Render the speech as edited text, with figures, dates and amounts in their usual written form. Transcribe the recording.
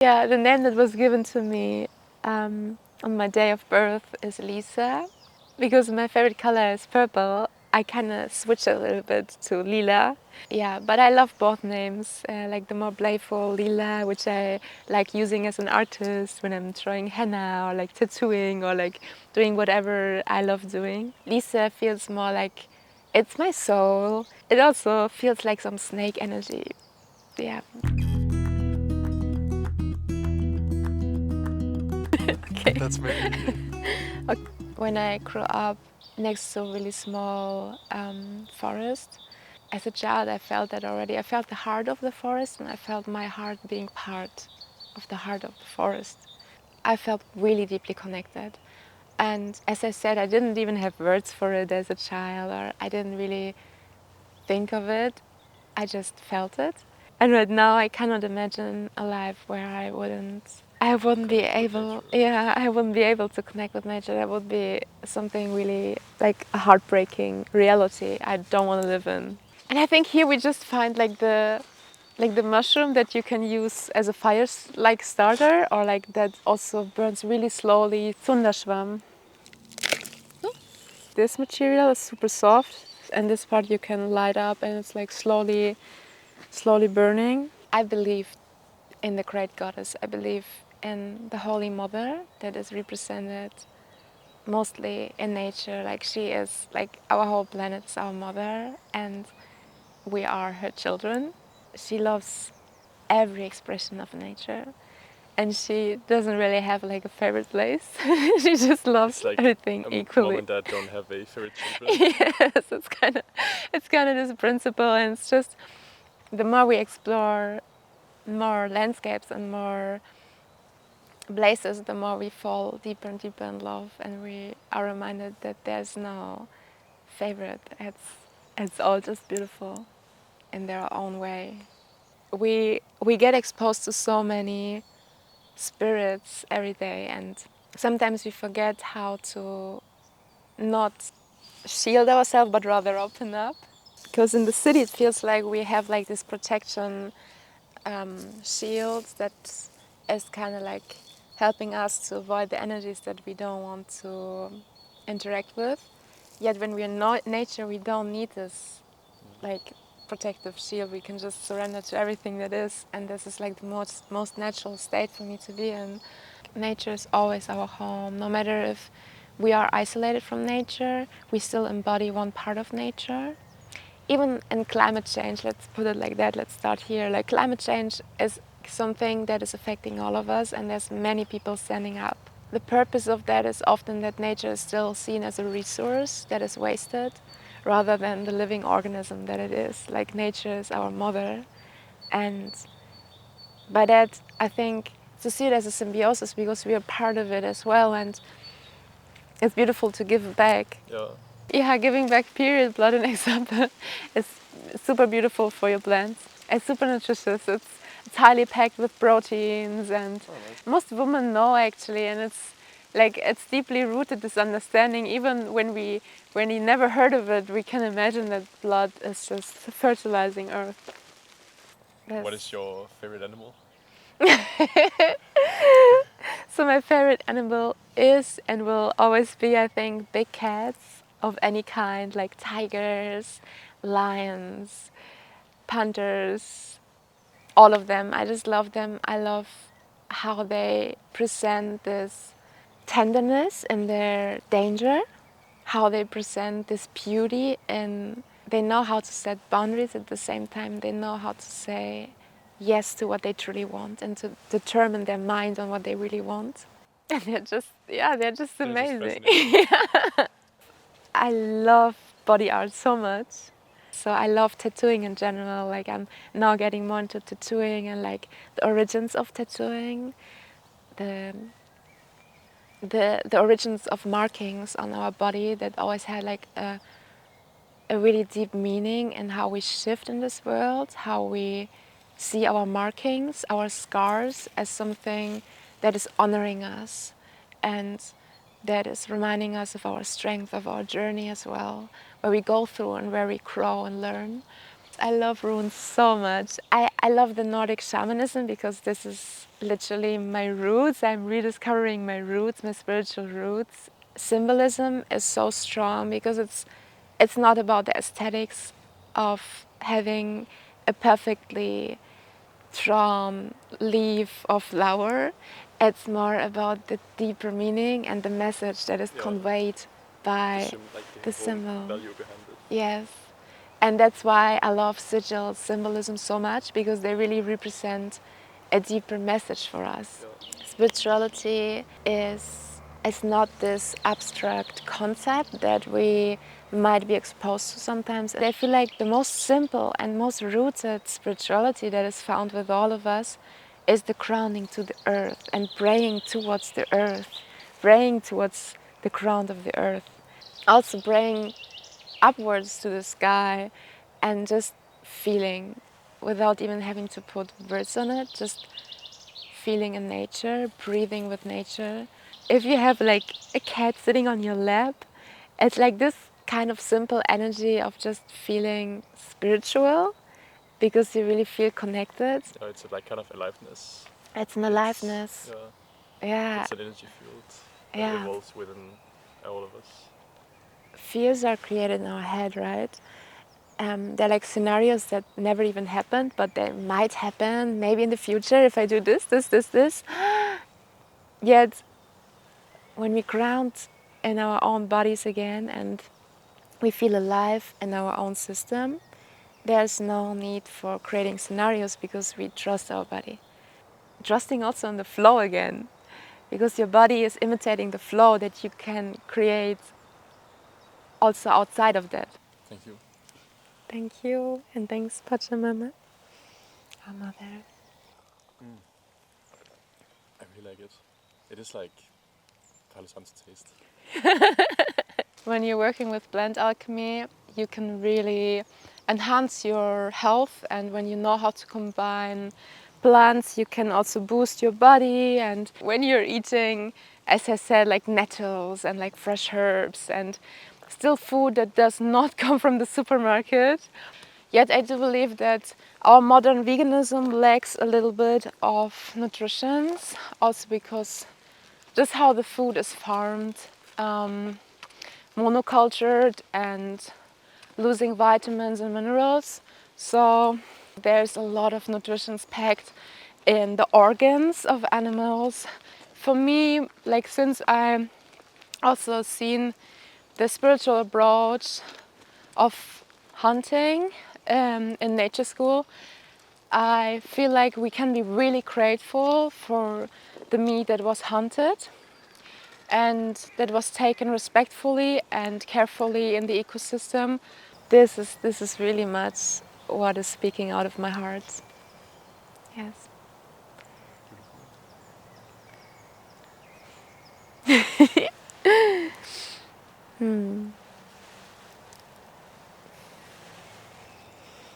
Yeah, the name that was given to me on my day of birth is Lisa. Because my favorite color is purple, I kind of switched a little bit to Lila. Yeah, but I love both names, like the more playful Lila, which I like using as an artist when I'm drawing henna or like tattooing or like doing whatever I love doing. Lisa feels more like it's my soul. It also feels like some snake energy. Yeah. Okay. That's maybe. When I grew up next to a really small forest, as a child I felt that already. I felt the heart of the forest and I felt my heart being part of the heart of the forest. I felt really deeply connected. And as I said, I didn't even have words for it as a child, or I didn't really think of it. I just felt it. And right now I cannot imagine a life where I wouldn't be able, yeah, I wouldn't be able to connect with nature. That would be something really like a heartbreaking reality I don't want to live in. And I think here we just find like the mushroom that you can use as a fire like starter, or like that also burns really slowly. Thunderschwamm. This material is super soft, and this part you can light up, and it's like slowly burning. I believe in the great goddess. I believe in the Holy Mother that is represented mostly in nature. Like she is like our whole planet is our mother, and we are her children. She loves every expression of nature, and she doesn't really have like a favorite place. She just loves Like everything equally. Mom and dad don't have a favorite children. Yes, it's kind of this principle, and it's just the more we explore more landscapes and more places, the more we fall deeper and deeper in love, and we are reminded that there's no favorite. It's all just beautiful in their own way. We get exposed to so many spirits every day, and sometimes we forget how to not shield ourselves but rather open up, because in the city it feels like we have like this protection shield that is kind of like helping us to avoid the energies that we don't want to interact with. Yet when we're in nature, we don't need this like protective shield. We can just surrender to everything that is, and this is like the most natural state for me to be in. Nature is always our home. No matter if we are isolated from nature, we still embody one part of nature. Even in climate change, let's put it like that, let's start here. Like climate change is something that is affecting all of us, and there's many people standing up. The purpose of that is often that nature is still seen as a resource that is wasted, rather than the living organism that it is. Like nature is our mother, and by that I think to see it as a symbiosis, because we are part of it as well, and it's beautiful to give back. Yeah, giving back period blood, an example, is super beautiful for your plants. It's super nutritious. It's highly packed with proteins, and most women know actually, and it's deeply rooted, this understanding. Even when you never heard of it, we can imagine that blood is just fertilizing earth. What is your favorite animal? So my favorite animal is and will always be, I think, big cats of any kind, like tigers, lions, panthers, all of them. I just love them. I love how they present this tenderness in their danger, how they present this beauty, and they know how to set boundaries at the same time. They know how to say yes to what they truly want and to determine their mind on what they really want. And they're just amazing. I love body art so much. So I love tattooing in general. Like I'm now getting more into tattooing and like the origins of tattooing, the the origins of markings on our body that always had like a really deep meaning in how we shift in this world, how we see our markings, our scars as something that is honoring us and that is reminding us of our strength, of our journey as well, where we go through and where we grow and learn. I love runes so much. I love the Nordic shamanism because this is literally my roots. I'm rediscovering my roots, my spiritual roots. Symbolism is so strong because it's not about the aesthetics of having a perfectly drawn leaf or flower. It's more about the deeper meaning and the message that is conveyed by the symbol. Value behind it. Yes. And that's why I love sigil symbolism so much, because they really represent a deeper message for us. Spirituality is not this abstract concept that we might be exposed to sometimes. I feel like the most simple and most rooted spirituality that is found with all of us is the grounding to the earth and praying towards the earth, praying towards the ground of the earth. Also praying upwards to the sky and just feeling without even having to put words on it, just feeling in nature, breathing with nature. If you have like a cat sitting on your lap, it's like this kind of simple energy of just feeling spiritual because you really feel connected. It's like kind of aliveness. It's an aliveness. Yeah. It's an energy field that evolves within all of us. Fears are created in our head, right? They're like scenarios that never even happened, but they might happen maybe in the future if I do this. Yet, when we ground in our own bodies again and we feel alive in our own system, there's no need for creating scenarios because we trust our body. Trusting also in the flow again, because your body is imitating the flow that you can create also outside of that. Thank you. Thank you, and thanks Pachamama, our mother. I really like it. It is like Palo Santo taste. When you're working with blend alchemy, you can really enhance your health, and when you know how to combine plants, you can also boost your body. And when you're eating, as I said, like nettles and like fresh herbs and still food that does not come from the supermarket. Yet I do believe that our modern veganism lacks a little bit of nutrition, also because just how the food is farmed, monocultured and losing vitamins and minerals. So there's a lot of nutrition packed in the organs of animals. For me, like since I also seen the spiritual approach of hunting in nature school, I feel like we can be really grateful for the meat that was hunted and that was taken respectfully and carefully in the ecosystem. This is really much what is speaking out of my heart. Yes.